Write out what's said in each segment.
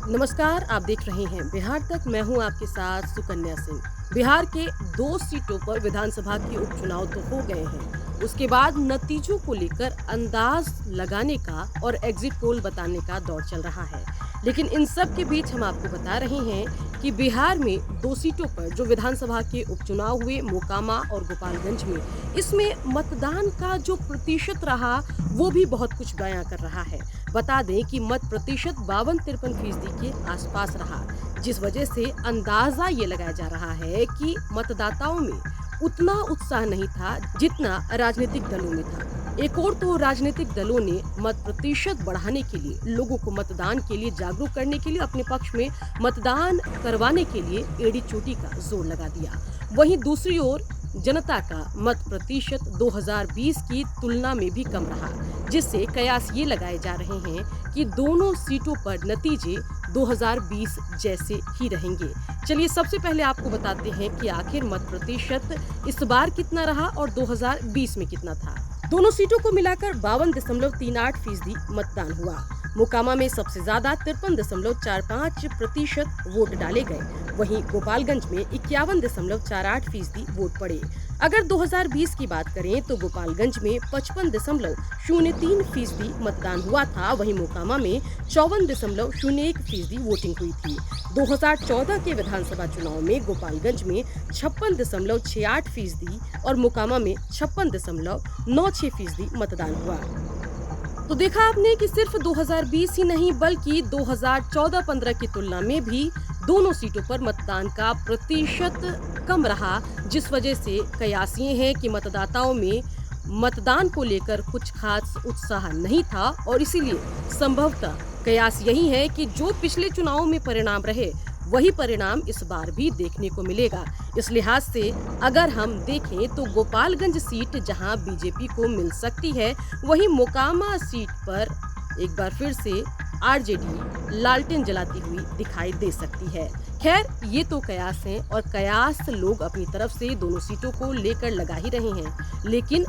नमस्कार, आप देख रहे हैं बिहार तक। मैं हूं आपके साथ सुकन्या सिंह। बिहार के 2 सीटों पर विधानसभा के उपचुनाव तो हो गए हैं। उसके बाद नतीजों को लेकर अंदाज लगाने का और एग्जिट पोल बताने का दौर चल रहा है। लेकिन इन सब के बीच हम आपको बता रहे हैं कि बिहार में 2 सीटों पर जो विधानसभा के उपचुनाव हुए, मोकामा और गोपालगंज में, इसमें मतदान का जो प्रतिशत रहा वो भी बहुत कुछ बयां कर रहा है। बता दें कि मत प्रतिशत 52-53% के आसपास रहा, जिस वजह से अंदाजा ये लगाया जा रहा है कि मतदाताओं में उतना उत्साह नहीं था जितना राजनीतिक दलों में था। एक और तो राजनीतिक दलों ने मत प्रतिशत बढ़ाने के लिए, लोगों को मतदान के लिए जागरूक करने के लिए, अपने पक्ष में मतदान करवाने के लिए एड़ी चोटी का जोर लगा दिया। वहीं दूसरी ओर जनता का मत प्रतिशत 2020 की तुलना में भी कम रहा, जिससे कयास ये लगाए जा रहे हैं कि दोनों सीटों पर नतीजे 2020 जैसे ही रहेंगे। चलिए सबसे पहले आपको बताते हैं कि आखिर मत प्रतिशत इस बार कितना रहा और 2020 में कितना था। दोनों सीटों को मिलाकर 52.38% मतदान हुआ। मोकामा में सबसे ज्यादा 53.45% वोट डाले गए। वहीं गोपालगंज में 51.48% वोट पड़े। अगर 2020 की बात करें तो गोपालगंज में 55.03% मतदान हुआ था। वहीं मोकामा में 54.01% वोटिंग हुई थी। 2014 के विधानसभा चुनाव में गोपालगंज में 56.68% और मोकामा में 56.96% मतदान हुआ। तो देखा आपने कि सिर्फ 2020 ही नहीं बल्कि 2014-15 की तुलना में भी दोनों सीटों पर मतदान का प्रतिशत कम रहा, जिस वजह से कयास ये है कि मतदाताओं में मतदान को लेकर कुछ खास उत्साह नहीं था और इसीलिए संभवतः कयास यही है कि जो पिछले चुनावों में परिणाम रहे वही परिणाम इस बार भी देखने को मिलेगा। इस लिहाज से अगर हम देखें तो गोपालगंज सीट जहां बीजेपी को मिल सकती है, वहीं मोकामा सीट पर एक बार फिर से आरजेडी लालटेन जलाती हुई दिखाई दे सकती है। खैर, ये तो कयास हैं और कयास लोग अपनी तरफ से दोनों सीटों को लेकर लगा ही रहे हैं, लेकिन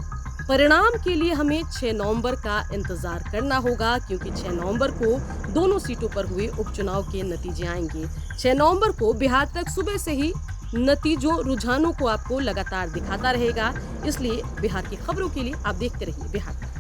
परिणाम के लिए हमें 6 नवंबर का इंतजार करना होगा, क्योंकि 6 नवंबर को दोनों सीटों पर हुए उपचुनाव के नतीजे आएंगे। 6 नवंबर को बिहार तक सुबह से ही नतीजों, रुझानों को आपको लगातार दिखाता रहेगा। इसलिए बिहार की खबरों के लिए आप देखते रहिए बिहार तक।